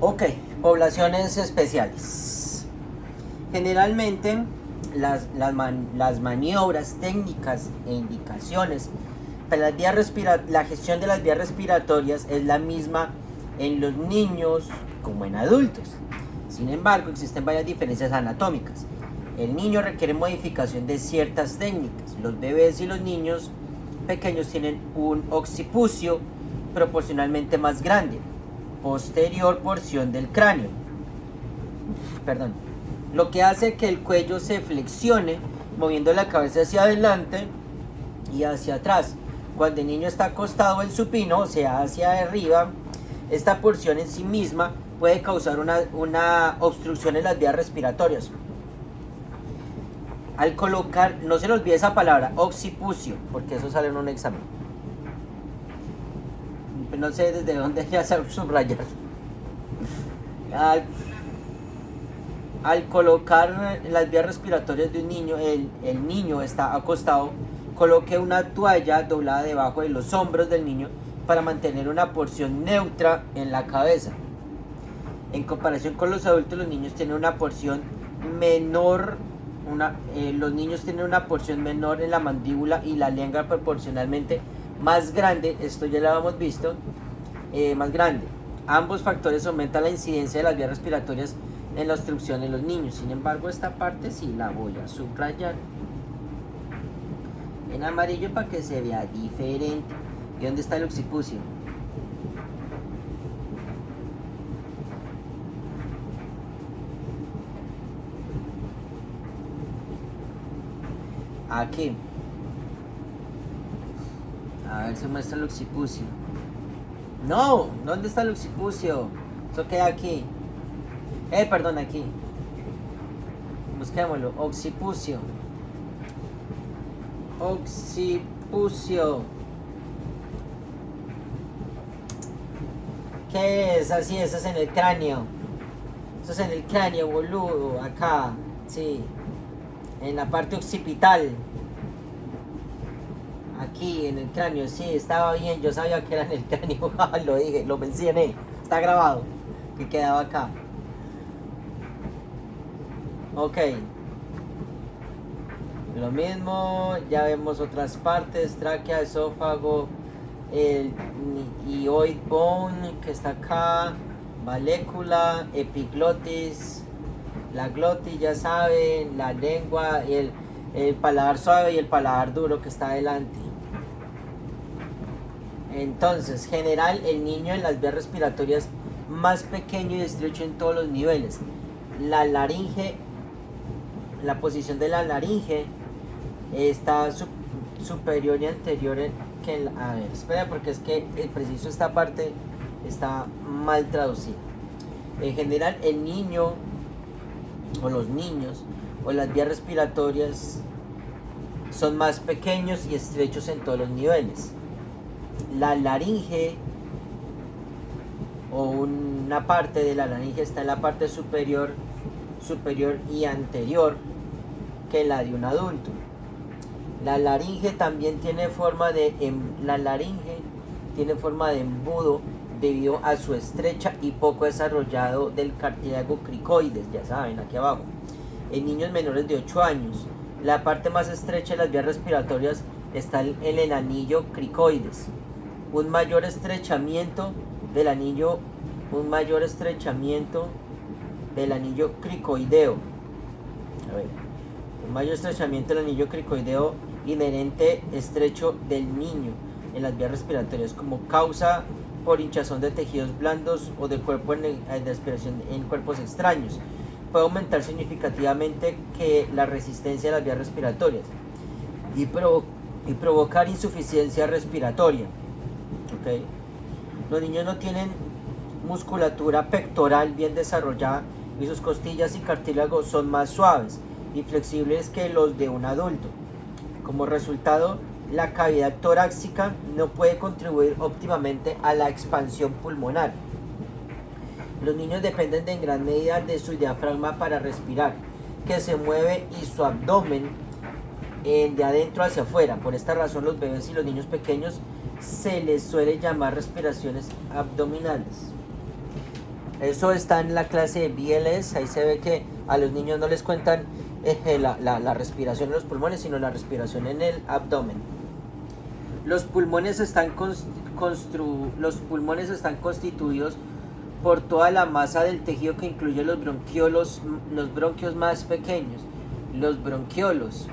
Ok, poblaciones especiales. Generalmente las maniobras técnicas e indicaciones para la gestión de las vías respiratorias es la misma en los niños como en adultos. Sin embargo, existen varias diferencias anatómicas. El niño requiere modificación de ciertas técnicas. Los bebés y los niños pequeños tienen un occipucio proporcionalmente más grande, posterior porción del cráneo, perdón, lo que hace que el cuello se flexione, moviendo la cabeza hacia adelante y hacia atrás. Cuando el niño está acostado en supino, o sea, hacia arriba, esta porción en sí misma puede causar una obstrucción en las vías respiratorias. Al colocar, no se le olvide esa palabra, occipucio, porque eso sale en un examen. No sé desde dónde ya se subrayar. Al, al colocar las vías respiratorias de un niño, el niño está acostado, coloque una toalla doblada debajo de los hombros del niño para mantener una porción neutra en la cabeza. En comparación con los adultos, los niños tienen una porción menor, los niños tienen una porción menor en la mandíbula y la lengua proporcionalmente más grande, esto ya lo habíamos visto, más grande. Ambos factores aumentan la incidencia de las vías respiratorias en la obstrucción en los niños. Sin embargo, esta parte sí la voy a subrayar en amarillo para que se vea diferente. ¿Y dónde está el occipucio? Aquí. A ver si muestra el occipucio. No, ¿dónde está el occipucio? Eso queda aquí. Perdón, aquí. Busquémoslo. Occipucio. Occipucio. ¿Qué es? Así, eso es en el cráneo. Eso es en el cráneo, boludo. Acá. Sí. En la parte occipital. Aquí, en el cráneo. Sí, estaba bien. Yo sabía que era en el cráneo. Lo dije, lo mencioné. Está grabado. Que quedaba acá. Ok. Lo mismo, ya vemos otras partes, tráquea, esófago, el hyoid bone que está acá, valécula, epiglotis, la glotis, ya saben, la lengua, el paladar suave y el paladar duro que está adelante. Entonces, general, el niño en las vías respiratorias más pequeño y estrecho en todos los niveles. La laringe, la posición de la laringe está superior y anterior que a ver, espera, porque es que el preciso esta parte está mal traducida. En general, el niño o los niños o las vías respiratorias son más pequeños y estrechos en todos los niveles. La laringe o una parte de la laringe está en la parte superior y anterior que la de un adulto. La laringe también tiene forma de embudo debido a su estrecha y poco desarrollado del cartílago cricoides, ya saben, aquí abajo. En niños menores de 8 años, la parte más estrecha de las vías respiratorias está en el anillo cricoides. Un mayor estrechamiento del anillo cricoideo. A ver, un mayor estrechamiento del anillo cricoideo inherente estrecho del niño en las vías respiratorias como causa por hinchazón de tejidos blandos o de cuerpo de respiración en cuerpos extraños. Puede aumentar significativamente que la resistencia de las vías respiratorias y provocar insuficiencia respiratoria. ¿Okay? Los niños no tienen musculatura pectoral bien desarrollada y sus costillas y cartílagos son más suaves y flexibles que los de un adulto. Como resultado, la cavidad torácica no puede contribuir óptimamente a la expansión pulmonar. Los niños dependen en gran medida de su diafragma para respirar, que se mueve, y su abdomen de adentro hacia afuera. Por esta razón, los bebés y los niños pequeños se les suele llamar respiraciones abdominales. Eso está en la clase de BLS. Ahí se ve que a los niños no les cuentan la respiración en los pulmones, sino la respiración en el abdomen. Los pulmones están constituidos por toda la masa del tejido que incluye los bronquiolos, los bronquios más pequeños, los bronquiolos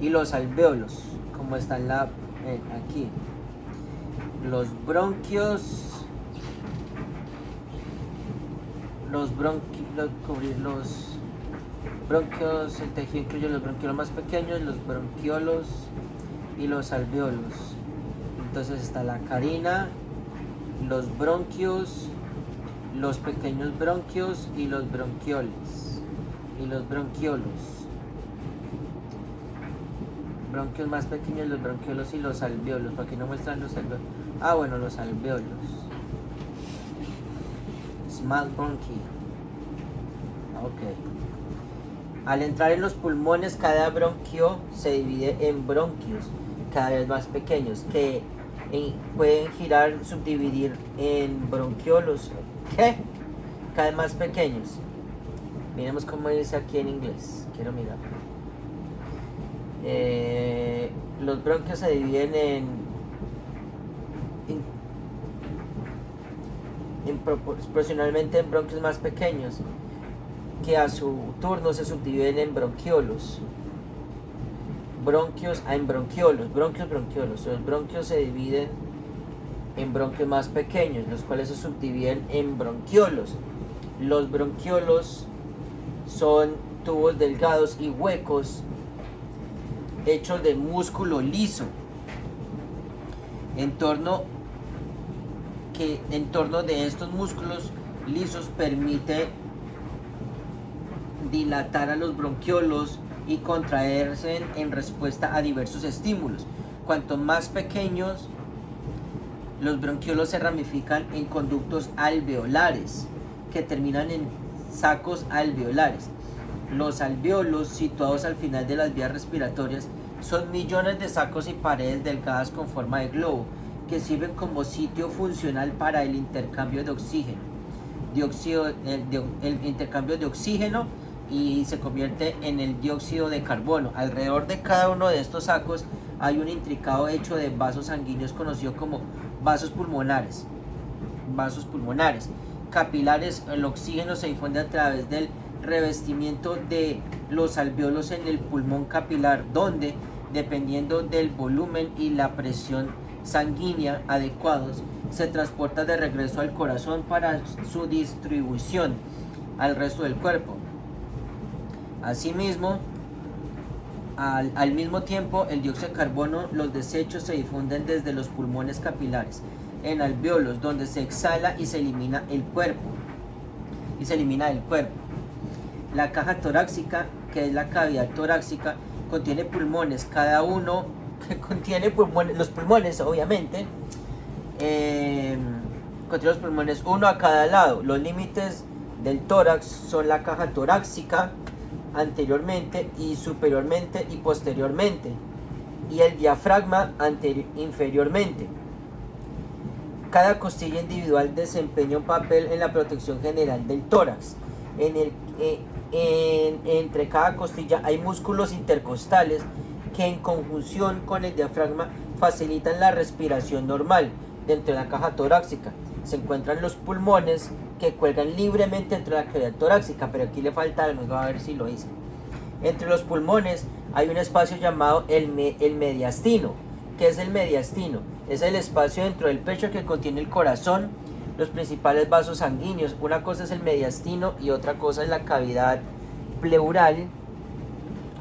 y los alvéolos, como está en aquí. Los bronquios, el tejido incluye los bronquiolos más pequeños, los bronquiolos y los alvéolos. Entonces está la carina, los bronquios, los pequeños bronquios y los bronquioles y los bronquiolos. Bronquios más pequeños, los bronquiolos y los alvéolos. ¿Para qué no muestran los alvéolos? Ah, bueno, los alvéolos. Small bronchi. Ok. Al entrar en los pulmones, cada bronquio se divide en bronquios cada vez más pequeños que pueden girar, subdividir en bronquiolos. ¿Qué? Cada vez más pequeños. Miremos cómo dice aquí en inglés. Quiero mirar. Los bronquios se dividen proporcionalmente en bronquios más pequeños que a su turno se subdividen en bronquiolos. Bronquiolos. Los bronquios se dividen en bronquios más pequeños, los cuales se subdividen en bronquiolos. Los bronquiolos son tubos delgados y huecos hechos de músculo liso. En torno de estos músculos lisos permite dilatar a los bronquiolos y contraerse en respuesta a diversos estímulos. Cuanto más pequeños, los bronquiolos se ramifican en conductos alveolares que terminan en sacos alveolares. Los alvéolos, situados al final de las vías respiratorias, son millones de sacos y paredes delgadas con forma de globo que sirven como sitio funcional para el intercambio de oxígeno. El intercambio de oxígeno y se convierte en el dióxido de carbono. Alrededor de cada uno de estos sacos hay un intricado hecho de vasos sanguíneos conocido como vasos pulmonares. Capilares. El oxígeno se difunde a través del revestimiento de los alvéolos en el pulmón capilar, donde, dependiendo del volumen y la presión sanguínea adecuados, se transporta de regreso al corazón para su distribución al resto del cuerpo. Asimismo, al mismo tiempo, el dióxido de carbono, los desechos se difunden desde los pulmones capilares en alvéolos, donde se exhala y se elimina del cuerpo. La caja torácica, que es la cavidad torácica, contiene pulmones, cada uno que contiene los pulmones, obviamente, contiene los pulmones uno a cada lado. Los límites del tórax son la caja torácica anteriormente y superiormente y posteriormente, y el diafragma inferiormente. Cada costilla individual desempeña un papel en la protección general del tórax. Entre cada costilla hay músculos intercostales que, en conjunción con el diafragma, facilitan la respiración normal. Dentro de la caja torácica se encuentran los pulmones, que cuelgan libremente entre la cavidad torácica, pero aquí le falta algo, a ver si lo hice. Entre los pulmones hay un espacio llamado el mediastino. ¿Qué es el mediastino? Es el espacio dentro del pecho que contiene el corazón, los principales vasos sanguíneos. Una cosa es el mediastino y otra cosa es la cavidad pleural,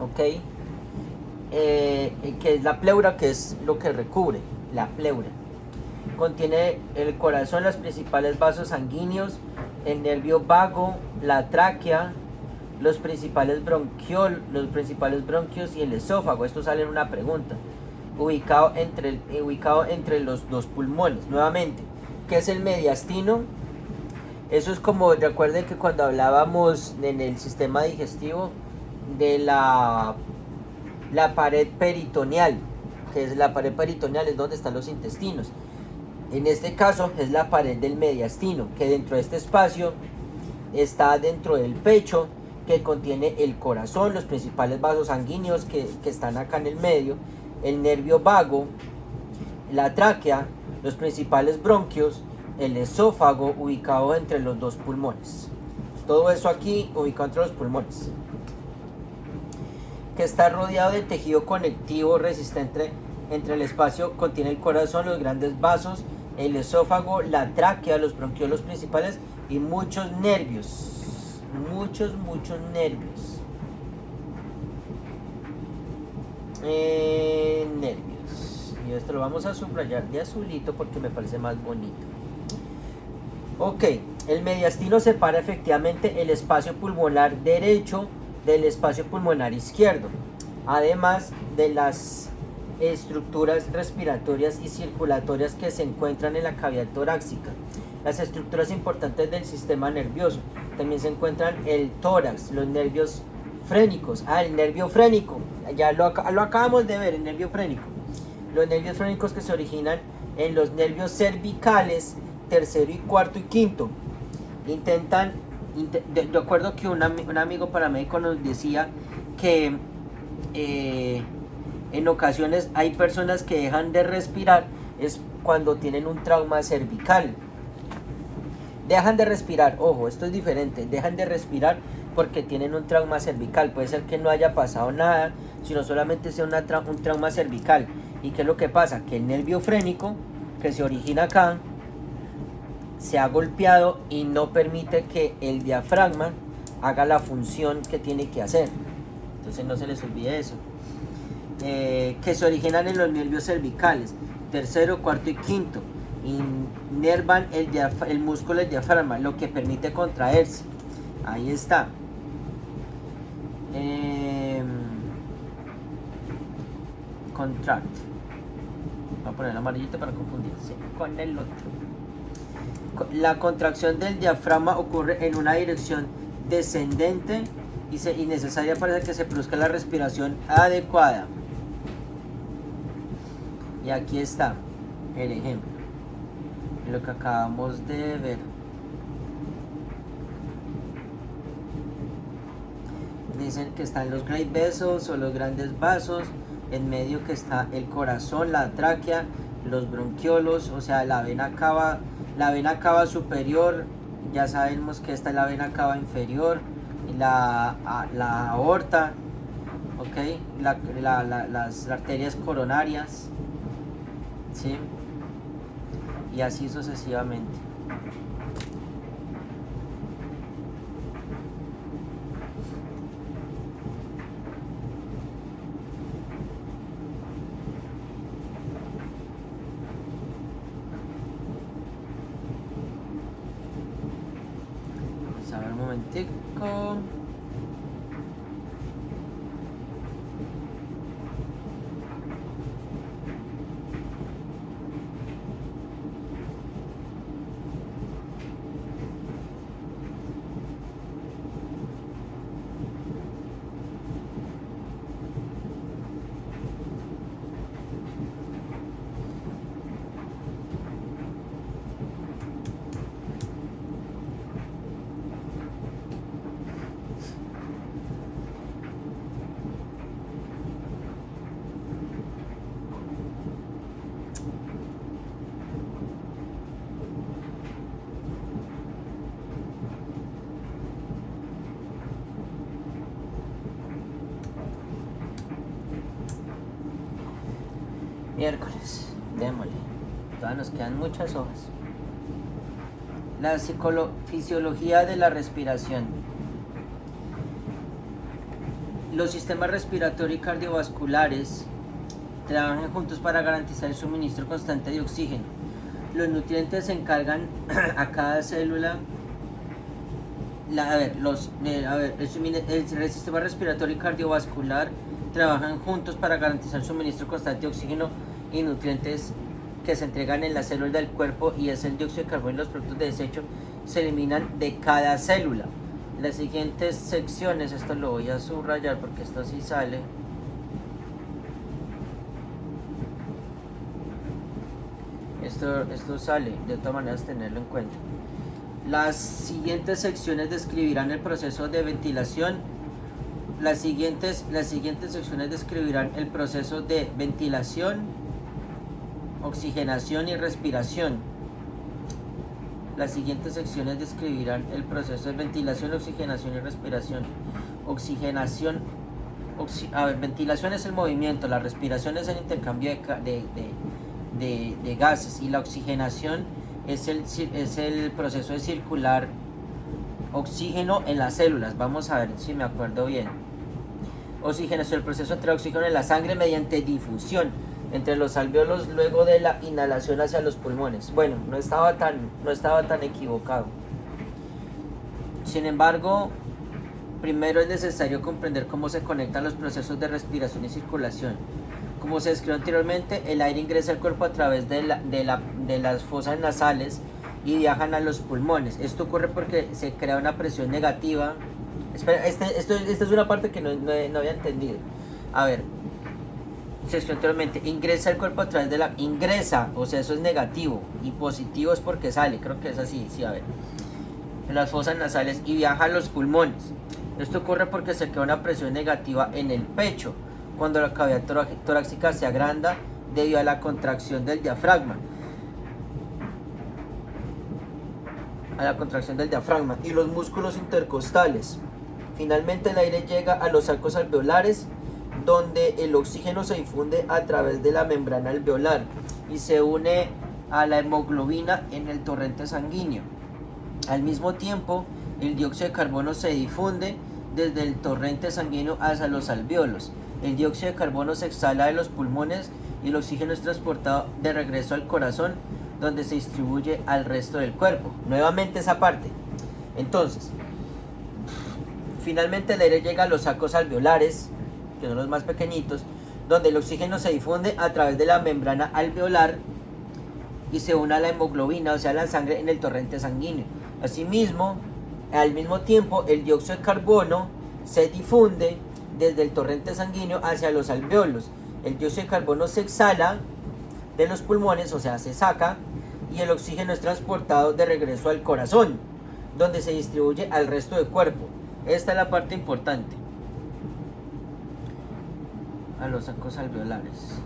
¿ok? Que es la pleura, que es lo que recubre, la pleura. Contiene el corazón, los principales vasos sanguíneos, el nervio vago, la tráquea, los principales bronquios y el esófago. Esto sale en una pregunta. Ubicado entre los dos pulmones. Nuevamente, ¿qué es el mediastino? Eso es como, recuerden que cuando hablábamos en el sistema digestivo de la pared peritoneal, que es la pared peritoneal, es donde están los intestinos. En este caso es la pared del mediastino, que dentro de este espacio está dentro del pecho, que contiene el corazón, los principales vasos sanguíneos que están acá en el medio, el nervio vago, la tráquea, los principales bronquios, el esófago ubicado entre los dos pulmones. Todo eso aquí ubicado entre los pulmones, que está rodeado de tejido conectivo resistente. Entre el espacio contiene el corazón, los grandes vasos, el esófago, la tráquea, los bronquiolos principales y muchos nervios. Muchos nervios. Nervios. Y esto lo vamos a subrayar de azulito porque me parece más bonito. Ok, el mediastino separa efectivamente el espacio pulmonar derecho del espacio pulmonar izquierdo, además de las estructuras respiratorias y circulatorias que se encuentran en la cavidad torácica. Las estructuras importantes del sistema nervioso. También se encuentran el tórax, los nervios frénicos. El nervio frénico, ya lo acabamos de ver, el nervio frénico. Los nervios frénicos que se originan en los nervios cervicales, tercero y cuarto y quinto. De acuerdo que un amigo paramédico nos decía que en ocasiones hay personas que dejan de respirar es cuando tienen un trauma cervical. Dejan de respirar, ojo, esto es diferente, dejan de respirar porque tienen un trauma cervical. Puede ser que no haya pasado nada, sino solamente sea un trauma cervical. ¿Y qué es lo que pasa? Que el nervio frénico que se origina acá se ha golpeado y no permite que el diafragma haga la función que tiene que hacer. Entonces no se les olvide eso. Que se originan en los nervios cervicales, tercero, cuarto y quinto. Inervan el músculo del diafragma, lo que permite contraerse. Ahí está. Contract. Voy a poner el amarillito para confundirse con el otro. La contracción del diafragma ocurre en una dirección descendente y necesaria para que se produzca la respiración adecuada. Y aquí está el ejemplo, lo que acabamos de ver. Dicen que están los great vessels o los grandes vasos, en medio que está el corazón, la tráquea, los bronquiolos, o sea la vena cava superior, ya sabemos que esta es la vena cava inferior, y la aorta, ok, las arterias coronarias, ¿sí? Y así sucesivamente. Vamos a ver un momentico. Miércoles, démosle. Todavía nos quedan muchas hojas. La fisiología de la respiración. Los sistemas respiratorio y cardiovasculares trabajan juntos para garantizar el suministro constante de oxígeno. Los nutrientes se encargan a cada célula. El sistema respiratorio y cardiovascular trabajan juntos para garantizar el suministro constante de oxígeno y nutrientes que se entregan en las células del cuerpo, y es el dióxido de carbono y los productos de desecho se eliminan de cada célula. En las siguientes secciones, esto lo voy a subrayar porque esto sí sale. esto sale, de todas maneras tenerlo en cuenta. Las siguientes secciones describirán el proceso de ventilación. Las siguientes secciones describirán el proceso de ventilación, oxigenación y respiración. Las siguientes secciones describirán el proceso de ventilación, oxigenación y respiración. Ventilación es el movimiento, la respiración es el intercambio de gases, y la oxigenación es el proceso de circular oxígeno en las células. Vamos a ver si me acuerdo bien. Oxigenación, el proceso de oxígeno en la sangre mediante difusión entre los alvéolos luego de la inhalación hacia los pulmones. Bueno, no estaba tan equivocado. Sin embargo, primero es necesario comprender cómo se conectan los procesos de respiración y circulación. Como se describió anteriormente, el aire ingresa al cuerpo a través de las fosas nasales y viajan a los pulmones. Esto ocurre porque se crea una presión negativa. Espera, esta es una parte que no había entendido. A ver, se describió anteriormente, ingresa al cuerpo a través de la... Ingresa, o sea, eso es negativo, y positivo es porque sale, creo que es así, sí, a ver. En las fosas nasales y viaja a los pulmones. Esto ocurre porque se crea una presión negativa en el pecho, cuando la cavidad torácica se agranda debido a la contracción del diafragma. Y los músculos intercostales. Finalmente el aire llega a los arcos alveolares, donde el oxígeno se difunde a través de la membrana alveolar y se une a la hemoglobina en el torrente sanguíneo. Al mismo tiempo, el dióxido de carbono se difunde desde el torrente sanguíneo hacia los alvéolos. El dióxido de carbono se exhala de los pulmones y el oxígeno es transportado de regreso al corazón, donde se distribuye al resto del cuerpo. Nuevamente esa parte. Entonces, finalmente el aire llega a los sacos alveolares, que son los más pequeñitos, donde el oxígeno se difunde a través de la membrana alveolar y se une a la hemoglobina, o sea, la sangre en el torrente sanguíneo. Asimismo, al mismo tiempo, el dióxido de carbono se difunde desde el torrente sanguíneo hacia los alvéolos. El dióxido de carbono se exhala de los pulmones, o sea, se saca, y el oxígeno es transportado de regreso al corazón, donde se distribuye al resto del cuerpo. Esta es la parte importante. A los sacos alveolares.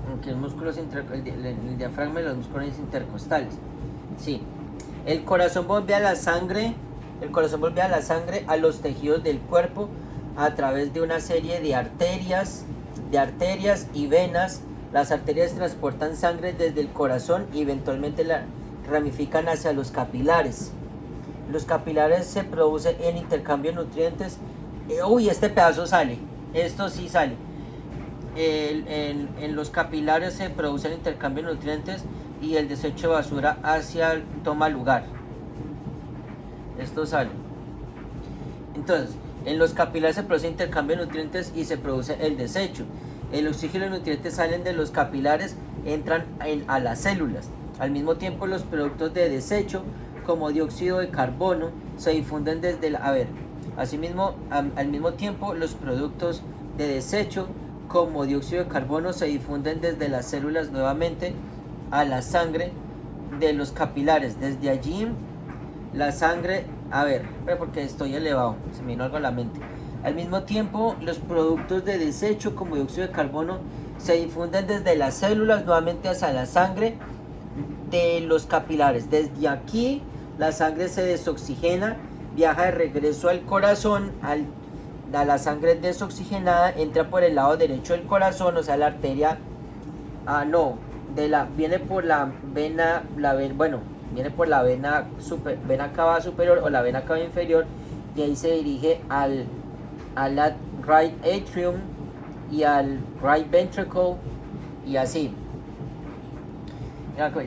Aunque el músculo el diafragma y los músculos intercostales. Sí. El corazón bombea la sangre a los tejidos del cuerpo a través de una serie de arterias y venas. Las arterias transportan sangre desde el corazón y eventualmente la ramifican hacia los capilares. Los capilares se produce el intercambio de nutrientes. Este pedazo sale. Esto sí sale. En los capilares se produce el intercambio de nutrientes y el desecho de basura toma lugar. Esto sale. Entonces, en los capilares se produce intercambio de nutrientes y se produce el desecho. El oxígeno y los nutrientes salen de los capilares, entran a las células. Al mismo tiempo, los productos de desecho, como dióxido de carbono, se difunden desde Asimismo, al mismo tiempo, los productos de desecho, como dióxido de carbono, se difunden desde las células nuevamente a la sangre de los capilares. Desde allí, la sangre... porque estoy elevado, se me vino algo a la mente. Al mismo tiempo, los productos de desecho, como dióxido de carbono, se difunden desde las células nuevamente hacia la sangre de los capilares. Desde aquí, la sangre se desoxigena, viaja de regreso al corazón, a la sangre desoxigenada, entra por el lado derecho del corazón, o sea, la arteria... viene por la vena, viene por la vena cava superior o la vena cava inferior, y ahí se dirige al right atrium y al right ventricle, y así.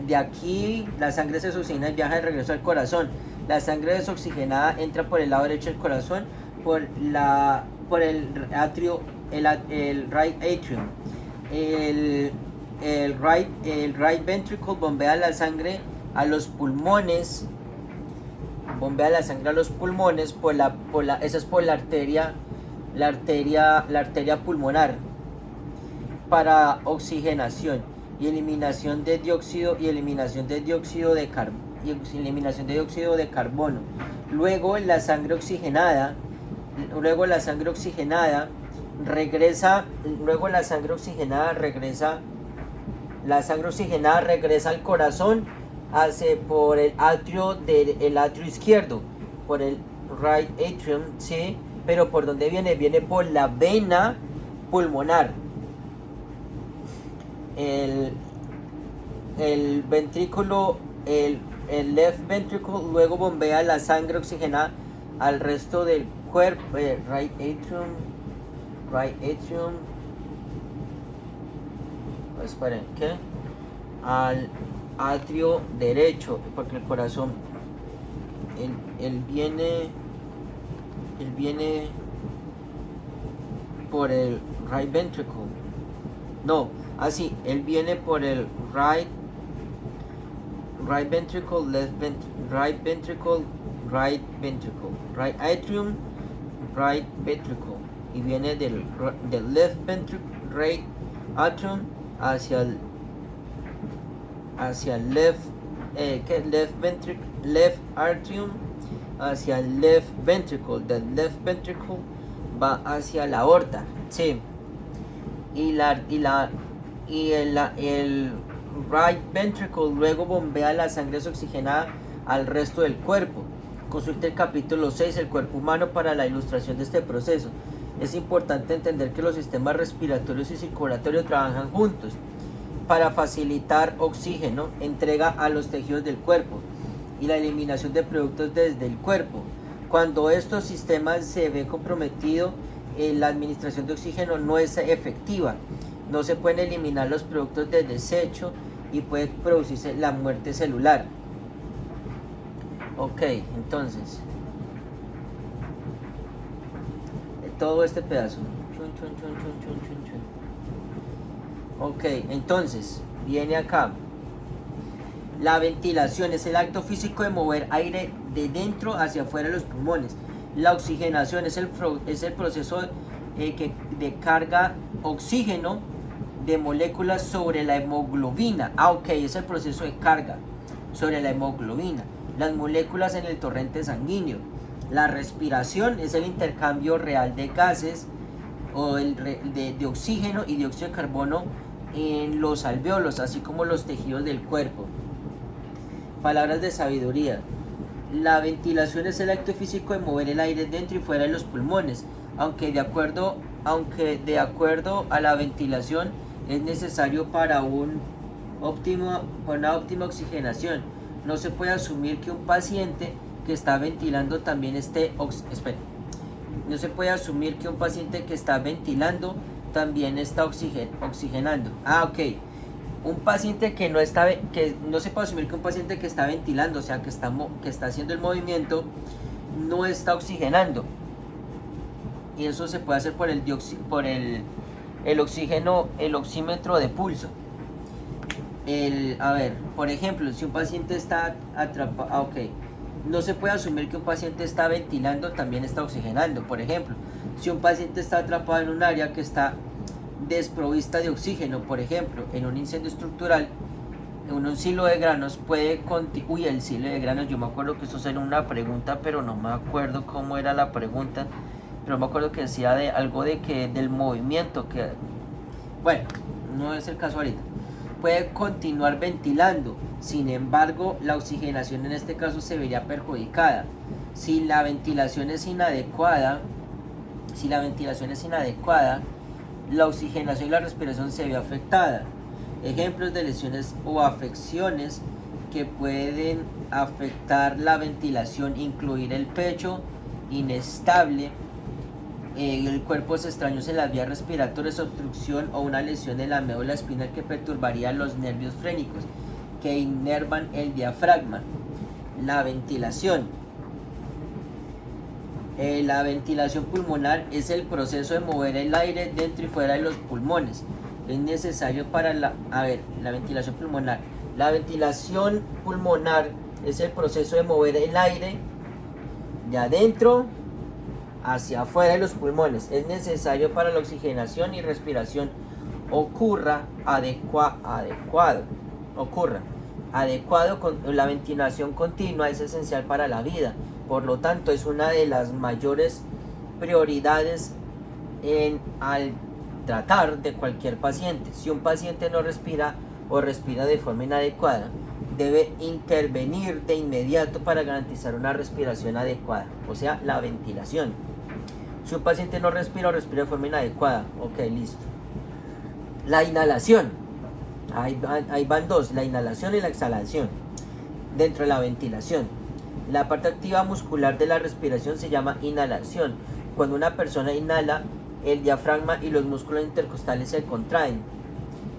De aquí la sangre se desoxigena y viaja de regreso al corazón. La sangre desoxigenada entra por el lado derecho del corazón, por el atrio, el right atrium. el right ventricle bombea la sangre a los pulmones, esa es por la arteria pulmonar, para oxigenación y eliminación de dióxido de carbono. Luego la sangre oxigenada regresa al corazón por el atrio izquierdo, por el right atrium, ¿sí? Pero ¿por dónde viene? Viene por la vena pulmonar. El ventrículo, el left ventricle luego bombea la sangre oxigenada al resto del cuerpo. Right atrium. Esperen, ¿qué? Al atrio derecho, porque el corazón, él viene por el right ventricle. No, así, él viene por el right ventricle, right ventricle, right atrium, right ventricle, y viene del left ventricle, right atrium hacia el left atrium hacia el left ventricle, del left ventricle va hacia la aorta, sí. Y el right ventricle luego bombea la sangre oxigenada al resto del cuerpo. Consulte el capítulo 6, el cuerpo humano, para la ilustración de este proceso. Es importante entender que los sistemas respiratorios y circulatorios trabajan juntos para facilitar oxígeno, entrega a los tejidos del cuerpo y la eliminación de productos desde el cuerpo. Cuando estos sistemas se ven comprometidos, la administración de oxígeno no es efectiva. No se pueden eliminar los productos de desecho y puede producirse la muerte celular. Ok, entonces, todo este pedazo. Ok, entonces, viene acá. La ventilación es el acto físico de mover aire de dentro hacia afuera de los pulmones. La oxigenación es el proceso de carga oxígeno de moléculas sobre la hemoglobina. Ok, es el proceso de carga sobre la hemoglobina, las moléculas en el torrente sanguíneo. La respiración es el intercambio real de gases o de oxígeno y dióxido de carbono en los alvéolos, así como los tejidos del cuerpo. Palabras de sabiduría. La ventilación es el acto físico de mover el aire dentro y fuera de los pulmones, aunque de acuerdo a la ventilación es necesario para una óptima oxigenación. No se puede asumir que un paciente que está ventilando también está oxigenando. Ok. No se puede asumir que un paciente que está ventilando, o sea, que está haciendo el movimiento, no está oxigenando. Y eso se puede hacer por el oxímetro de pulso. Por ejemplo, si un paciente está atrapado, no se puede asumir que un paciente está ventilando, también está oxigenando. Por ejemplo, si un paciente está atrapado en un área que está desprovista de oxígeno, por ejemplo, en un incendio estructural, en un silo de granos el silo de granos, yo me acuerdo que eso era una pregunta, pero no me acuerdo cómo era la pregunta, pero me acuerdo que decía del movimiento, bueno, no es el caso ahorita. Puede continuar ventilando, sin embargo, la oxigenación en este caso se vería perjudicada. Si la ventilación es inadecuada, la oxigenación y la respiración se ve afectada. Ejemplos de lesiones o afecciones que pueden afectar la ventilación: incluir el pecho inestable, cuerpos extraños en las vías respiratorias, obstrucción o una lesión en la médula espinal que perturbaría los nervios frénicos que inervan el diafragma. La ventilación. La ventilación pulmonar es el proceso de mover el aire dentro y fuera de los pulmones. Es necesario para la ventilación pulmonar. La ventilación pulmonar es el proceso de mover el aire de adentro hacia afuera de los pulmones. Es necesario para la oxigenación y respiración adecuado con la ventilación continua es esencial para la vida. Por lo tanto, es una de las mayores prioridades al tratar de cualquier paciente. Si un paciente no respira o respira de forma inadecuada, debe intervenir de inmediato para garantizar una respiración adecuada, o sea, la ventilación. Si un paciente no respira o respira de forma inadecuada, ok, listo. La inhalación, ahí van dos, la inhalación y la exhalación. Dentro de la ventilación, la parte activa muscular de la respiración se llama inhalación. Cuando una persona inhala, el diafragma y los músculos intercostales se contraen,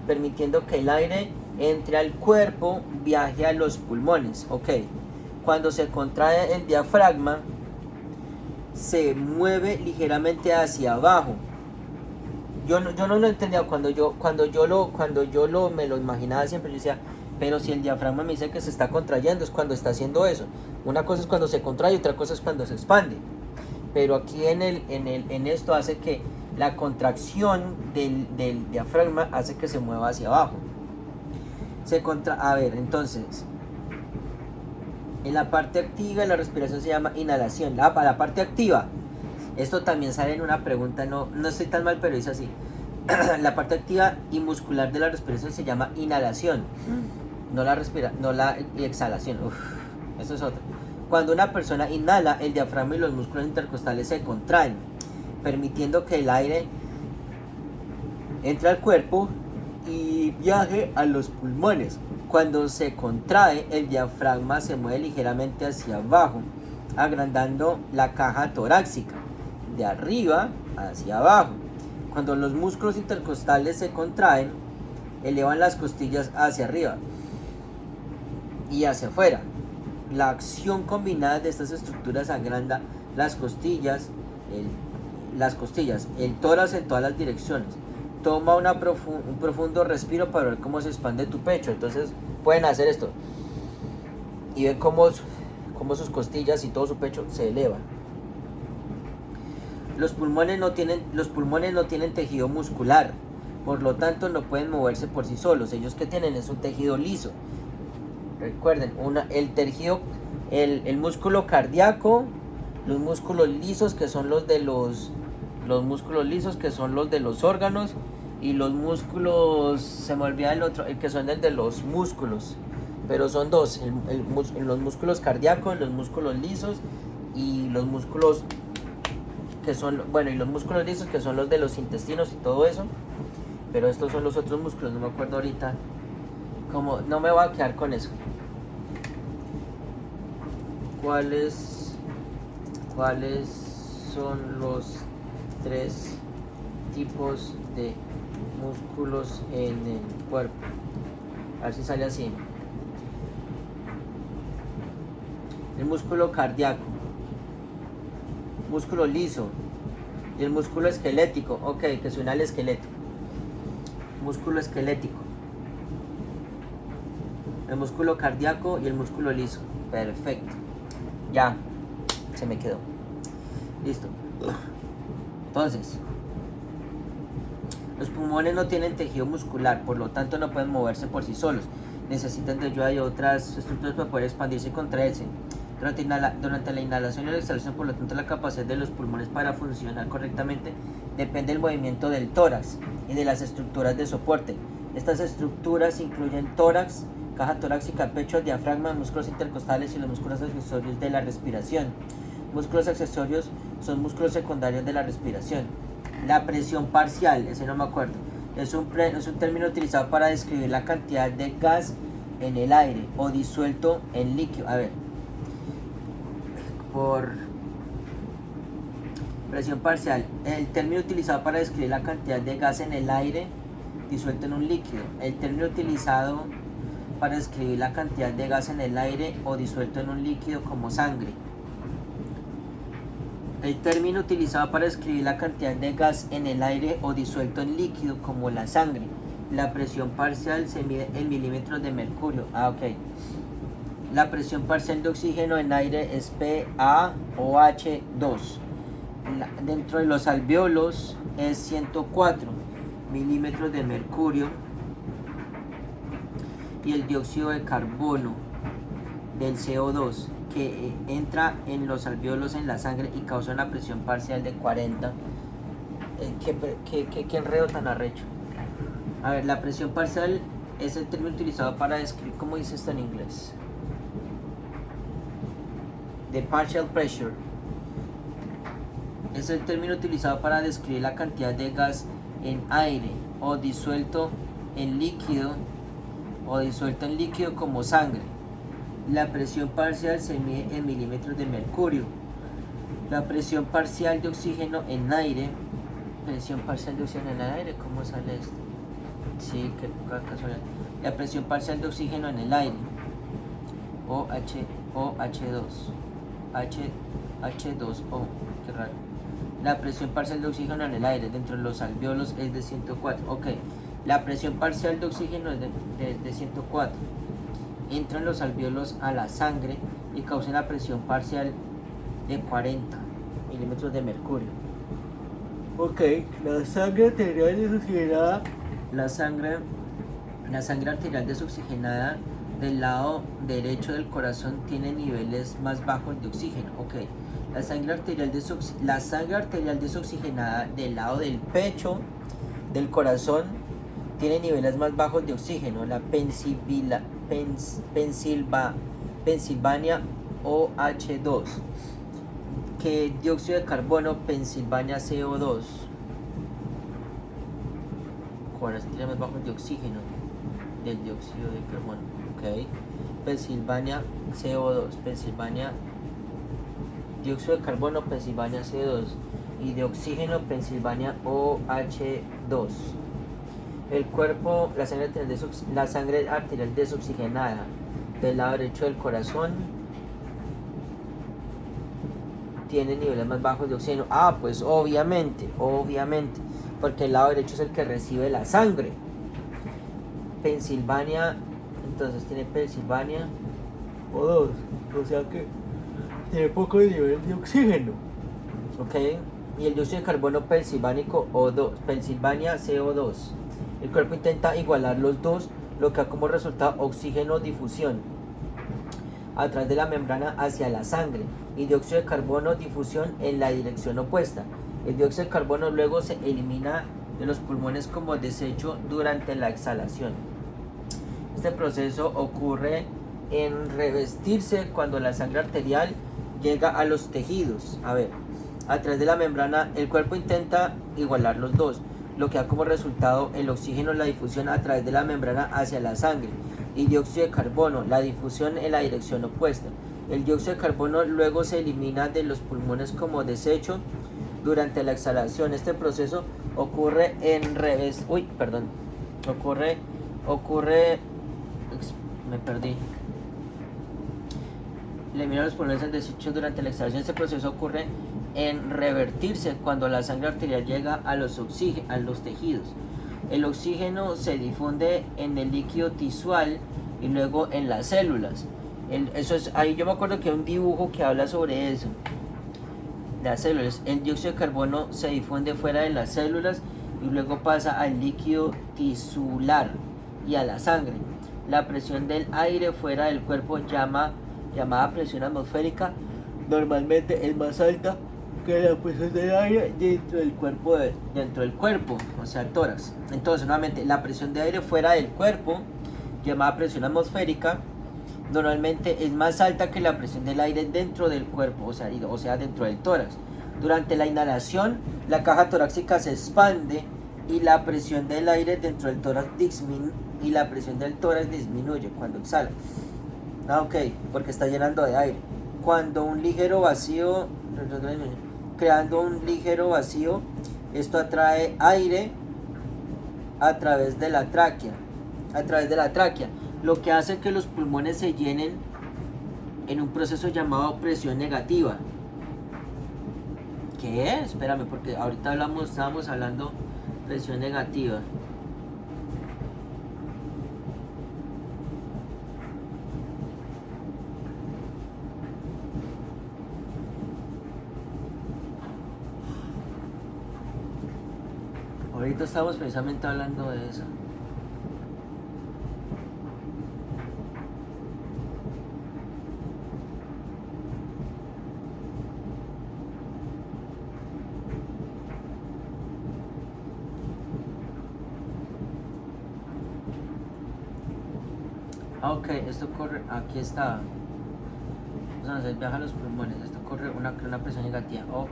permitiendo que el aire entre al cuerpo, viaje a los pulmones. Ok, cuando se contrae el diafragma, se mueve ligeramente hacia abajo. Yo no lo entendía cuando yo me lo imaginaba siempre. Yo decía, pero si el diafragma me dice que se está contrayendo, es cuando está haciendo eso. Una cosa es cuando se contrae y otra cosa es cuando se expande. Pero aquí en esto hace que la contracción del diafragma hace que se mueva hacia abajo. Entonces, en la parte activa de la respiración se llama inhalación. La parte activa, esto también sale en una pregunta, no estoy tan mal, pero dice así. La parte activa y muscular de la respiración se llama inhalación, no la exhalación. Eso es otro. Cuando una persona inhala, el diafragma y los músculos intercostales se contraen, permitiendo que el aire entre al cuerpo y viaje a los pulmones. Cuando se contrae, el diafragma se mueve ligeramente hacia abajo, agrandando la caja torácica, de arriba hacia abajo. Cuando los músculos intercostales se contraen, elevan las costillas hacia arriba y hacia afuera. La acción combinada de estas estructuras agranda las costillas, el tórax en todas las direcciones. Toma un profundo respiro para ver cómo se expande tu pecho. Entonces pueden hacer esto y ven cómo sus costillas y todo su pecho se elevan. Los pulmones no tienen tejido muscular, por lo tanto no pueden moverse por sí solos. Ellos que tienen es un tejido liso. Recuerden, el músculo cardíaco, los músculos lisos que son los músculos lisos que son los de los órganos, y los músculos, se me olvida el otro, el que son el de los músculos, pero son dos, los músculos cardíacos, los músculos lisos y los músculos que son, y los músculos lisos que son los de los intestinos y todo eso, pero estos son los otros músculos, no me acuerdo ahorita, no me voy a quedar con eso. ¿Cuáles son los 3 tipos de músculos en el cuerpo? A ver si sale así. El músculo cardíaco, músculo liso y el músculo esquelético. Ok, que suena al esqueleto. Músculo esquelético, el músculo cardíaco y el músculo liso. Perfecto, ya se me quedó. Listo. Entonces, los pulmones no tienen tejido muscular, por lo tanto no pueden moverse por sí solos. Necesitan de ayuda de otras estructuras para poder expandirse y contraerse. Durante la inhalación y la exhalación, por lo tanto, la capacidad de los pulmones para funcionar correctamente depende del movimiento del tórax y de las estructuras de soporte. Estas estructuras incluyen tórax, caja torácica, pecho, diafragma, músculos intercostales y los músculos accesorios de la respiración. Músculos accesorios son músculos secundarios de la respiración. La presión parcial, ese no me acuerdo, es un término utilizado para describir la cantidad de gas en el aire o disuelto en líquido. A ver, por presión parcial, el término utilizado para describir la cantidad de gas en el aire disuelto en un líquido. El término utilizado para describir la cantidad de gas en el aire o disuelto en un líquido como sangre. El término utilizado para describir la cantidad de gas en el aire o disuelto en líquido como la sangre. La presión parcial se mide en milímetros de mercurio. Ok. La presión parcial de oxígeno en aire es PaOH2. Dentro de los alvéolos es 104 milímetros de mercurio. Y el dióxido de carbono del CO2 que entra en los alvéolos en la sangre y causa una presión parcial de 40. ¿Qué enredo tan arrecho? A ver, la presión parcial es el término utilizado para describir, ¿cómo dice esto en inglés? The partial pressure. Es el término utilizado para describir la cantidad de gas en aire o disuelto en líquido como sangre. La presión parcial se mide en milímetros de mercurio. La presión parcial de oxígeno en aire. Presión parcial de oxígeno en el aire, ¿cómo sale esto? Sí, qué poca casualidad. La presión parcial de oxígeno en el aire. OH2. H2O. Qué raro. La presión parcial de oxígeno en el aire dentro de los alvéolos es de 104. Ok. La presión parcial de oxígeno es de 104. Entra en los alvéolos a la sangre y causa una presión parcial de 40 milímetros de mercurio. Ok, la sangre arterial desoxigenada. La sangre arterial desoxigenada del lado derecho del corazón tiene niveles más bajos de oxígeno. Ok, la sangre arterial desoxigenada del lado del pecho del corazón tiene niveles más bajos de oxígeno. La Pennsylvania OH2, que dióxido de carbono, Pennsylvania CO2. Corazón tiene más bajos de oxígeno del dióxido de carbono. Ok, Pennsylvania CO2, Pennsylvania dióxido de carbono, Pennsylvania CO2, y de oxígeno, Pennsylvania OH2. El cuerpo, la sangre arterial desoxigenada del lado derecho del corazón tiene niveles más bajos de oxígeno. Pues obviamente, porque el lado derecho es el que recibe la sangre. Pennsylvania, entonces tiene Pennsylvania O2, o sea que tiene poco nivel de oxígeno. Ok, y el dióxido de carbono pensilvánico O2, Pennsylvania CO2. El cuerpo intenta igualar los dos, lo que da como resultado oxígeno difusión a través de la membrana hacia la sangre y dióxido de carbono difusión en la dirección opuesta. El dióxido de carbono luego se elimina de los pulmones como desecho durante la exhalación. Este proceso ocurre en revestirse cuando la sangre arterial llega a los tejidos. A través de la membrana el cuerpo intenta igualar los dos, lo que da como resultado el oxígeno, la difusión a través de la membrana hacia la sangre, y dióxido de carbono, la difusión en la dirección opuesta. El dióxido de carbono luego se elimina de los pulmones como desecho durante la exhalación. Este proceso ocurre en revés. Me perdí. Elimina los pulmones en desecho durante la exhalación. Este proceso ocurre en revertirse cuando la sangre arterial llega a los tejidos. El oxígeno se difunde en el líquido tisual y luego en las células. Ahí yo me acuerdo que hay un dibujo que habla sobre eso. Las células. El dióxido de carbono se difunde fuera de las células y luego pasa al líquido tisular y a la sangre. La presión del aire fuera del cuerpo, llamada presión atmosférica, normalmente es más alta que la presión del aire dentro del cuerpo, o sea, el tórax. Entonces, nuevamente, la presión de aire fuera del cuerpo, llamada presión atmosférica, normalmente es más alta que la presión del aire dentro del cuerpo, o sea, dentro del tórax. Durante la inhalación, la caja torácica se expande y la presión del aire dentro del tórax disminuye cuando exhala. Porque está llenando de aire. Creando un ligero vacío, esto atrae aire a través de la tráquea, lo que hace que los pulmones se llenen en un proceso llamado presión negativa. ¿Qué? Espérame, porque ahorita estábamos hablando presión negativa. Ahorita estamos precisamente hablando de eso. Ok, esto corre, aquí está. Entonces viaja a los pulmones, esto corre una presión negativa. Ok.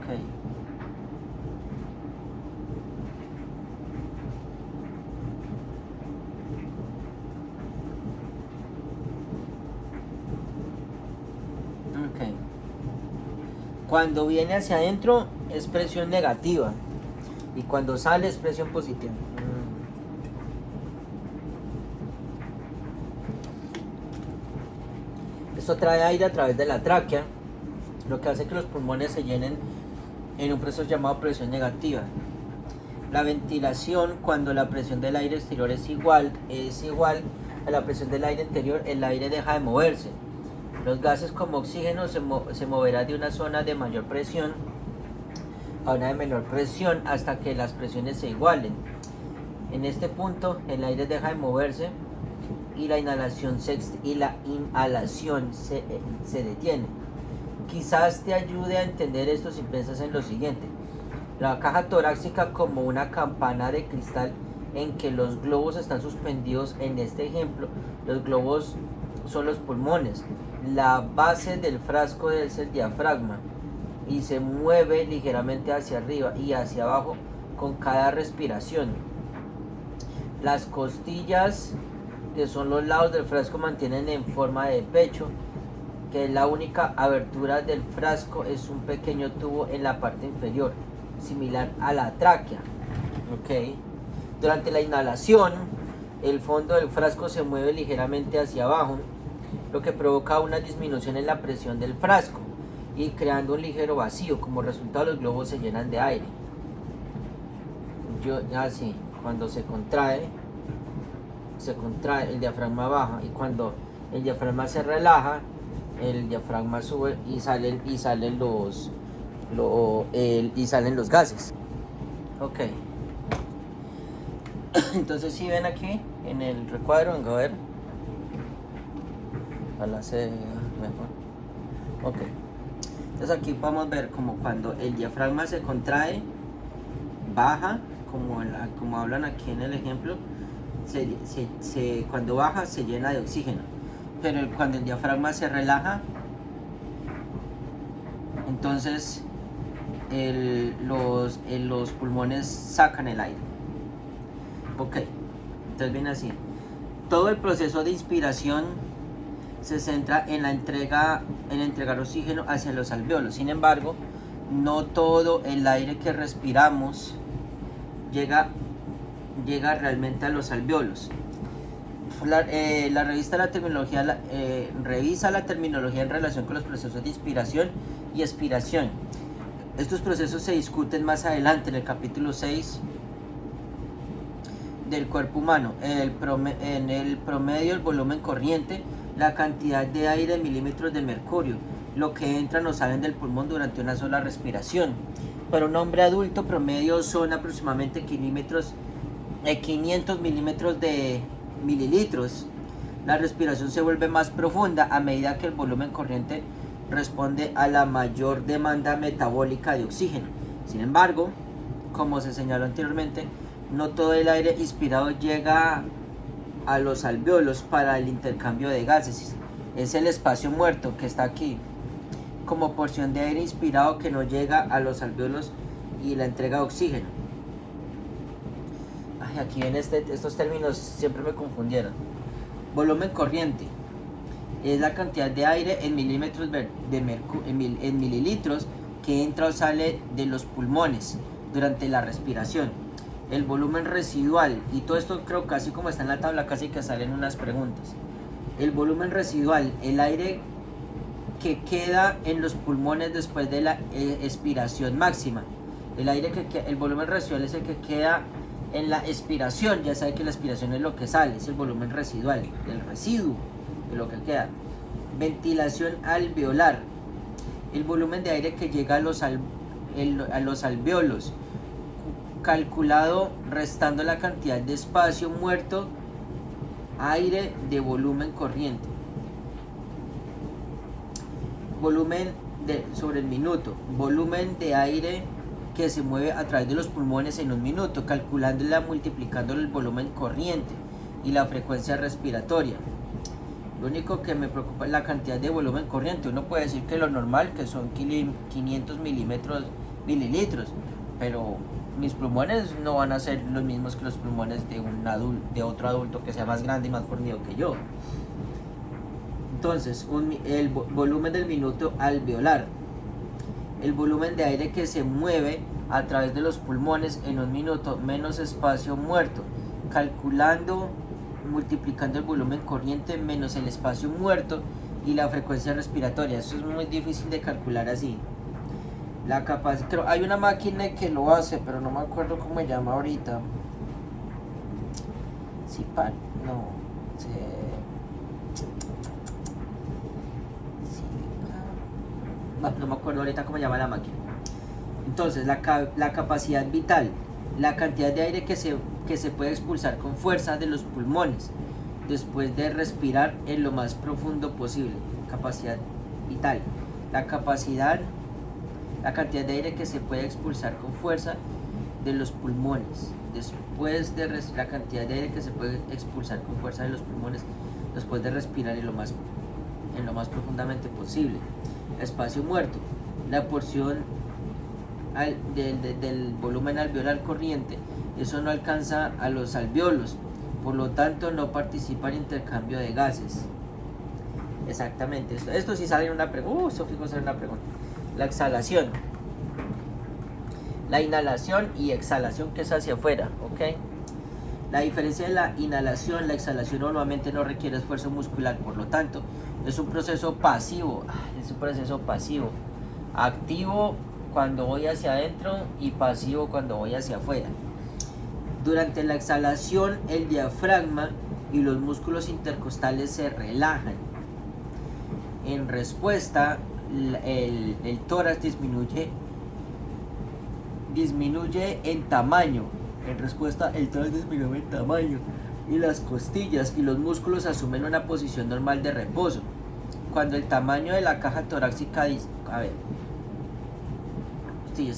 Ok. Cuando viene hacia adentro es presión negativa y cuando sale es presión positiva. Esto trae aire a través de la tráquea, lo que hace que los pulmones se llenen en un proceso llamado presión negativa. La ventilación, cuando la presión del aire exterior es igual a la presión del aire interior, el aire deja de moverse. Los gases como oxígeno se moverán de una zona de mayor presión a una de menor presión hasta que las presiones se igualen. En este punto el aire deja de moverse y la inhalación se detiene. Quizás te ayude a entender esto si piensas en lo siguiente. La caja torácica como una campana de cristal en que los globos están suspendidos. En este ejemplo, los globos son los pulmones. La base del frasco es el diafragma y se mueve ligeramente hacia arriba y hacia abajo con cada respiración. Las costillas, que son los lados del frasco, mantienen en forma de pecho, que la única abertura del frasco es un pequeño tubo en la parte inferior, similar a la tráquea. Okay. Durante la inhalación, el fondo del frasco se mueve ligeramente hacia abajo, lo que provoca una disminución en la presión del frasco y creando un ligero vacío. Como resultado, los globos se llenan de aire. Así, cuando se contrae, el diafragma baja, y cuando el diafragma se relaja, el diafragma sube y salen los gases. Ok. Entonces, si ven aquí en el recuadro, venga a ver. Ojalá se vea mejor. Ok. Entonces aquí podemos ver como cuando el diafragma se contrae, baja, como hablan aquí en el ejemplo, cuando baja se llena de oxígeno. Pero cuando el diafragma se relaja, entonces los pulmones sacan el aire. Ok, entonces viene así. Todo el proceso de inspiración se centra en entregar oxígeno hacia los alvéolos. Sin embargo, no todo el aire que respiramos llega realmente a los alvéolos. La revista La Terminología revisa la terminología en relación con los procesos de inspiración y expiración. Estos procesos se discuten más adelante en el capítulo 6 del cuerpo humano. En el promedio, el volumen corriente, la cantidad de aire en milímetros de mercurio, lo que entran o salen del pulmón durante una sola respiración. Para un hombre adulto promedio son aproximadamente 500 milímetros de mililitros. La respiración se vuelve más profunda a medida que el volumen corriente responde a la mayor demanda metabólica de oxígeno. Sin embargo, como se señaló anteriormente, no todo el aire inspirado llega a los alvéolos para el intercambio de gases. Es el espacio muerto que está aquí como porción de aire inspirado que no llega a los alvéolos y la entrega de oxígeno. Aquí en estos términos siempre me confundieron. Volumen corriente es la cantidad de aire en milímetros en mililitros que entra o sale de los pulmones durante la respiración. El volumen residual, y todo esto creo casi como está en la tabla, casi que salen unas preguntas. El volumen residual, el aire que queda en los pulmones después de la expiración máxima. El volumen residual es el que queda en la expiración. Ya sabe que la expiración es lo que sale, es el volumen residual, el residuo de lo que queda. Ventilación alveolar, el volumen de aire que llega a los alvéolos calculado restando la cantidad de espacio muerto, aire de volumen corriente. Volumen sobre el minuto, volumen de aire que se mueve a través de los pulmones en un minuto, calculándola multiplicando el volumen corriente y la frecuencia respiratoria. Lo único que me preocupa es la cantidad de volumen corriente. Uno puede decir que lo normal, que son 500 mililitros, pero mis pulmones no van a ser los mismos que los pulmones de otro adulto que sea más grande y más fornido que yo. Entonces, el volumen del minuto alveolar, el volumen de aire que se mueve a través de los pulmones en un minuto menos espacio muerto, calculando, multiplicando el volumen corriente menos el espacio muerto y la frecuencia respiratoria. Eso es muy difícil de calcular así. La capacidad, hay una máquina que lo hace, pero no me acuerdo cómo se llama ahorita. CPAP, no me acuerdo ahorita cómo se llama la máquina. Entonces, la capacidad vital, la cantidad de aire que se puede expulsar con fuerza de los pulmones después de respirar en lo más profundo posible. Capacidad vital, la cantidad de aire que se puede expulsar con fuerza de los pulmones después de la cantidad de aire que se puede expulsar con fuerza de los pulmones después de respirar en lo más profundamente posible. Espacio muerto, la porción del volumen alveolar corriente, eso no alcanza a los alveolos, por lo tanto no participa en intercambio de gases. Exactamente, esto sí sale en una pregunta. Esto fijo sale en una pregunta. La exhalación, la inhalación y exhalación, que es hacia afuera, ¿ok? La diferencia de la inhalación, la exhalación normalmente no requiere esfuerzo muscular, por lo tanto es un proceso pasivo. Activo cuando voy hacia adentro y pasivo cuando voy hacia afuera. Durante la exhalación, el diafragma y los músculos intercostales se relajan. En respuesta, el tórax disminuye en tamaño. Y las costillas y los músculos asumen una posición normal de reposo. Cuando el tamaño de la caja torácica y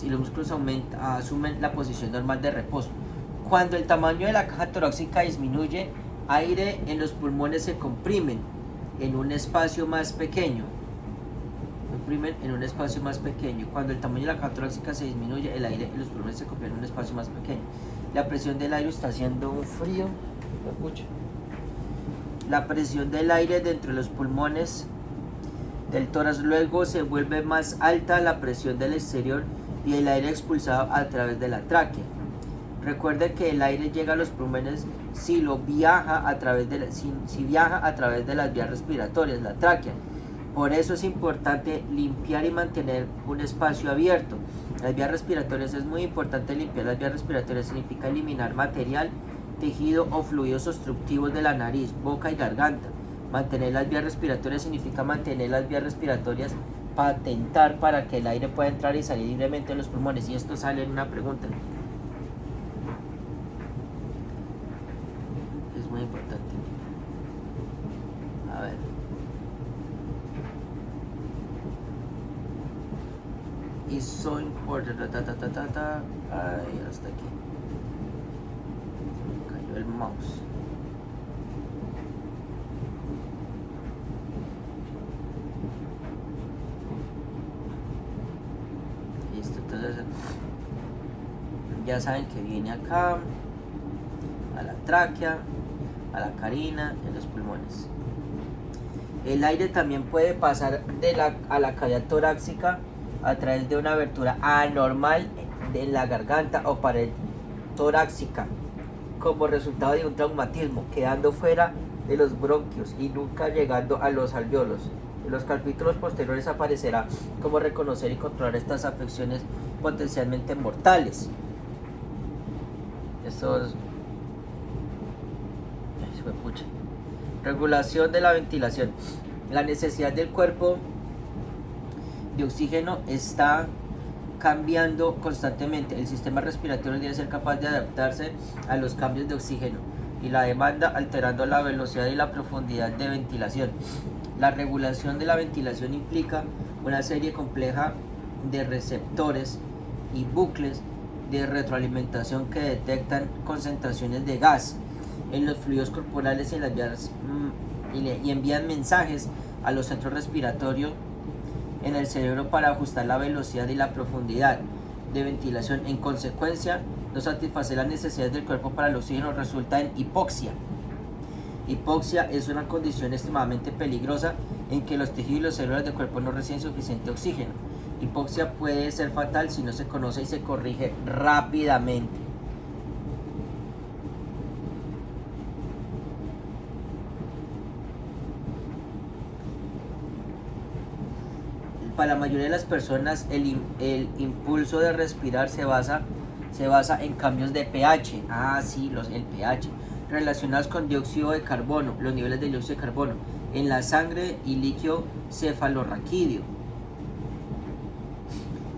los músculos asumen la posición normal de reposo. Cuando el tamaño de la caja torácica disminuye, aire en los pulmones se comprimen en un espacio más pequeño. Cuando el tamaño de la caja torácica se disminuye, el aire en los pulmones se comprime en un espacio más pequeño. La presión del aire está haciendo un frío. La presión del aire dentro de los pulmones del tórax luego se vuelve más alta la presión del exterior y el aire expulsado a través de la tráquea. Recuerde que el aire llega a los pulmones si viaja a través de las vías respiratorias, la tráquea. Por eso es importante limpiar y mantener un espacio abierto. Las vías respiratorias, es muy importante limpiar las vías respiratorias. Significa eliminar material, tejido o fluidos obstructivos de la nariz, boca y garganta. Mantener las vías respiratorias significa mantener las vías respiratorias, patentar para que el aire pueda entrar y salir libremente de los pulmones. Y esto sale en una pregunta. Es muy importante. A ver. It's so important. Ay, hasta aquí. Cayó el mouse. Listo, entonces ya saben que viene acá a la tráquea, a la carina, en los pulmones. El aire también puede pasar a la cavidad torácica a través de una abertura anormal de la garganta o pared torácica como resultado de un traumatismo, quedando fuera de los bronquios y nunca llegando a los alveolos. En los capítulos posteriores aparecerá cómo reconocer y controlar estas afecciones potencialmente mortales. Regulación de la ventilación. La necesidad del cuerpo de oxígeno está cambiando constantemente. El sistema respiratorio debe ser capaz de adaptarse a los cambios de oxígeno y la demanda, alterando la velocidad y la profundidad de ventilación. La regulación de la ventilación implica una serie compleja de receptores y bucles de retroalimentación que detectan concentraciones de gas en los fluidos corporales y en las vías y envían mensajes a los centros respiratorios en el cerebro para ajustar la velocidad y la profundidad de ventilación. En consecuencia, no satisfacer las necesidades del cuerpo para el oxígeno resulta en hipoxia. Hipoxia es una condición extremadamente peligrosa en que los tejidos y los células del cuerpo no reciben suficiente oxígeno. Hipoxia puede ser fatal si no se conoce y se corrige rápidamente. Para la mayoría de las personas el impulso de respirar se basa en cambios de pH. El pH relacionados con dióxido de carbono, los niveles de dióxido de carbono en la sangre y líquido cefalorraquídeo.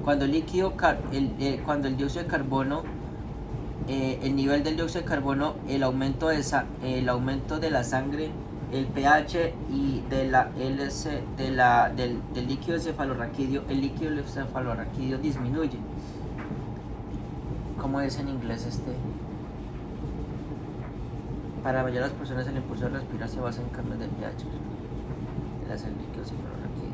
Cuando el dióxido de carbono, el nivel del dióxido de carbono, el aumento de la sangre, el pH y del líquido cefalorraquídeo, el líquido cefalorraquídeo disminuye. ¿Cómo es en inglés este? Para la mayoría de las personas el impulso de respirar se basa en cambios de pH. El líquido cefalorraquídeo.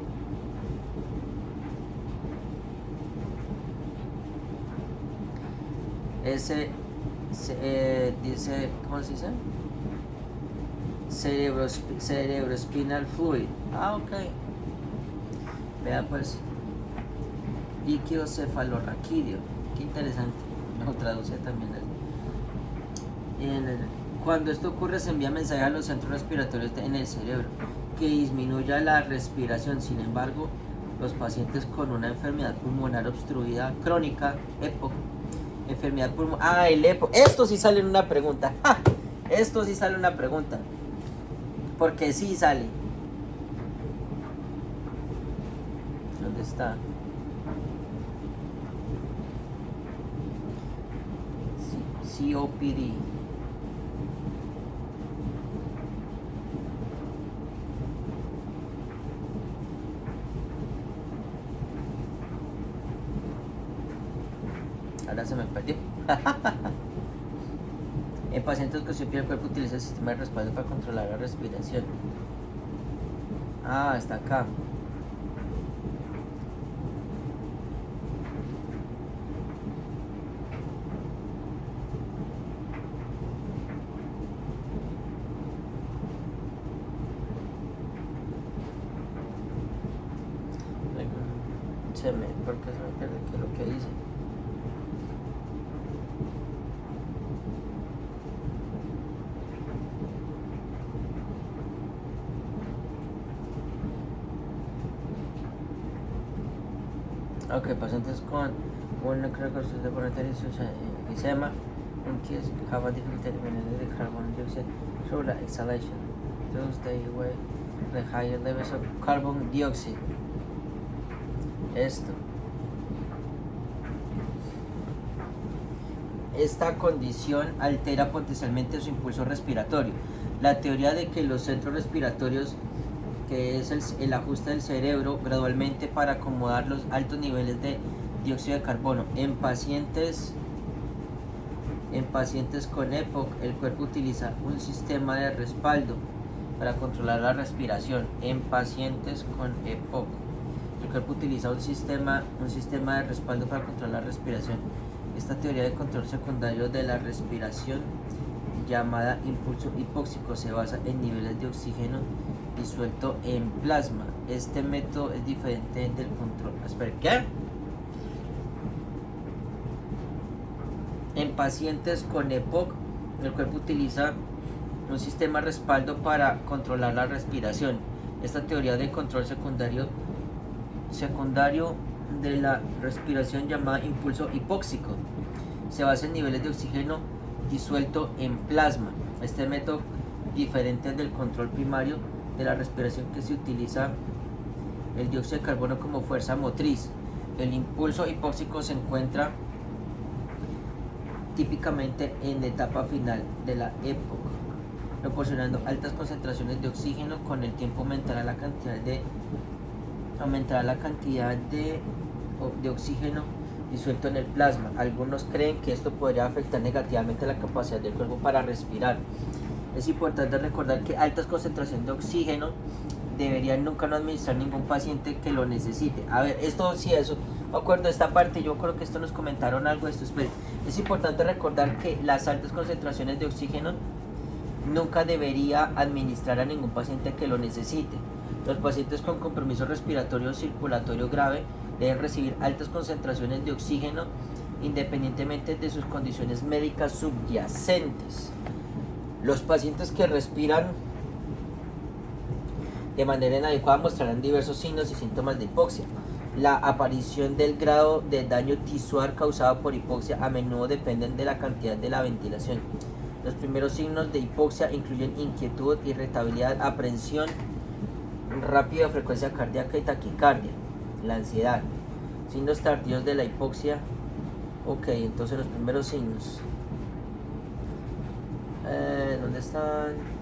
Dice, ¿cómo se dice? Cerebrospinal fluid. Ok. Vea pues, líquido cefalorraquídeo. Qué interesante. Me traduce también cuando esto ocurre se envía mensaje a los centros respiratorios en el cerebro que disminuya la respiración. Sin embargo, los pacientes con una enfermedad pulmonar obstruida crónica, EPOC, enfermedad pulmonar, el EPOC, esto sí sale en una pregunta. Esto sí sale en una pregunta, porque sí sale. ¿Dónde está? COPD. Ahora se me perdió. En pacientes con COPD el cuerpo utiliza el sistema de respaldo para controlar la respiración. Está acá. ¿Por qué se me pierde? ¿Qué es lo que dice? Ok, pacientes con una necrosis de coronary emphysema, un case have a difficulty eliminating the carbon dioxide through the exhalation. Thus they weigh the higher levels of carbon dioxide. Esta condición altera potencialmente su impulso respiratorio. La teoría de que los centros respiratorios, que es el ajuste del cerebro gradualmente para acomodar los altos niveles de dióxido de carbono. En pacientes con EPOC, el cuerpo utiliza un sistema de respaldo para controlar la respiración. En pacientes con EPOC, el cuerpo utiliza un sistema de respaldo para controlar la respiración. Esta teoría de control secundario de la respiración, llamada impulso hipóxico, se basa en niveles de oxígeno disuelto en plasma. Este método es diferente del control. Espera, ¿qué? En pacientes con EPOC, el cuerpo utiliza un sistema de respaldo para controlar la respiración. Esta teoría de control secundario de la respiración, llamada impulso hipóxico, se basa en niveles de oxígeno disuelto en plasma. Este método, diferente del control primario de la respiración, que se utiliza el dióxido de carbono como fuerza motriz. El impulso hipóxico se encuentra típicamente en la etapa final de la época, proporcionando altas concentraciones de oxígeno. Con el tiempo aumentará la cantidad de oxígeno disuelto en el plasma. Algunos creen que esto podría afectar negativamente la capacidad del cuerpo para respirar. Es importante recordar que altas concentraciones de oxígeno deberían nunca no administrar ningún paciente que lo necesite. A ver, esto sí, eso, me acuerdo de esta parte, yo creo que esto nos comentaron algo de esto. Es importante recordar que las altas concentraciones de oxígeno nunca debería administrar a ningún paciente que lo necesite. Los pacientes con compromiso respiratorio o circulatorio grave deben recibir altas concentraciones de oxígeno independientemente de sus condiciones médicas subyacentes. Los pacientes que respiran de manera inadecuada mostrarán diversos signos y síntomas de hipoxia. La aparición del grado de daño tisular causado por hipoxia a menudo dependen de la cantidad de la ventilación. Los primeros signos de hipoxia incluyen inquietud, irritabilidad, aprensión, rápida frecuencia cardíaca y taquicardia. La ansiedad. Signos tardíos de la hipoxia. Ok, entonces los primeros signos. ¿Dónde están?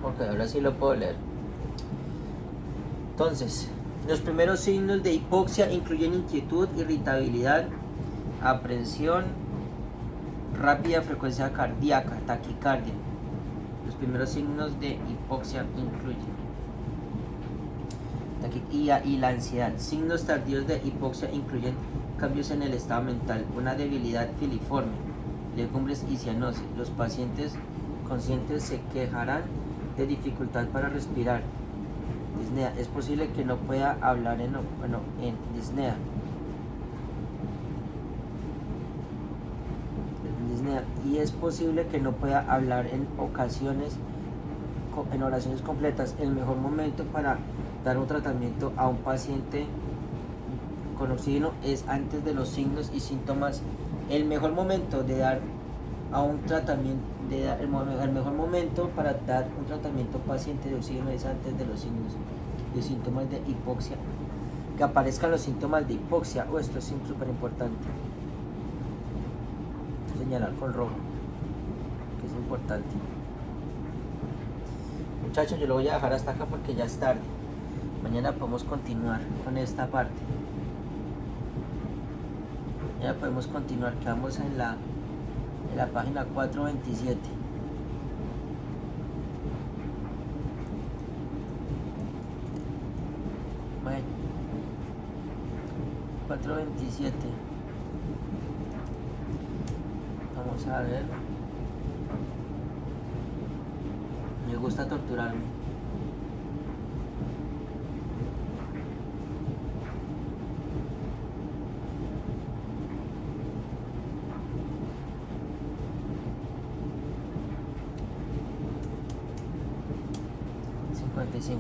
Ok, ahora sí lo puedo leer. Entonces, los primeros signos de hipoxia incluyen inquietud, irritabilidad, aprensión, rápida frecuencia cardíaca, taquicardia. Los primeros signos de hipoxia incluyen y la ansiedad. Signos tardíos de hipoxia incluyen cambios en el estado mental, una debilidad filiforme, legumbres y cianosis. Los pacientes conscientes se quejarán de dificultad para respirar. Disnea. Es posible que no pueda hablar en disnea. Y es posible que no pueda hablar en oraciones completas. El mejor momento para dar un tratamiento a un paciente con oxígeno es antes de los signos y síntomas. El mejor momento de dar a un tratamiento, el mejor momento para dar un tratamiento a un paciente de oxígeno es antes de los signos y síntomas de hipoxia. Que aparezcan los síntomas de hipoxia. Esto es súper importante. Señalar con rojo, que es importante. Muchachos, yo lo voy a dejar hasta acá porque ya es tarde. Mañana podemos continuar con esta parte. Ya podemos continuar, quedamos en la página 427. Bueno, 427. Vamos a ver. Me gusta torturarme.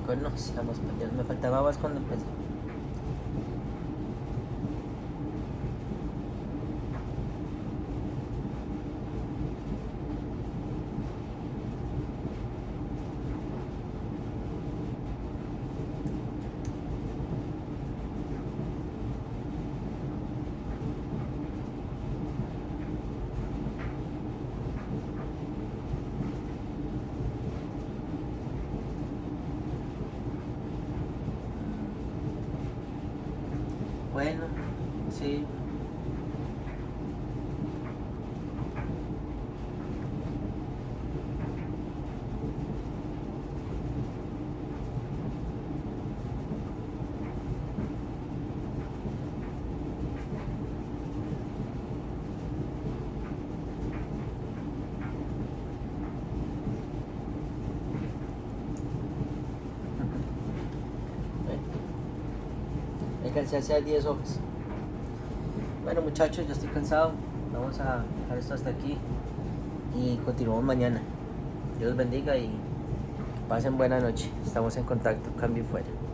No, sigamos, me faltaba más cuando empecé. Bueno, sí. alcancé a hacer 10 hojas. Bueno muchachos, ya estoy cansado. Vamos a dejar esto hasta aquí y continuamos mañana. Dios bendiga y pasen buena noche. Estamos en contacto. Cambio y fuera.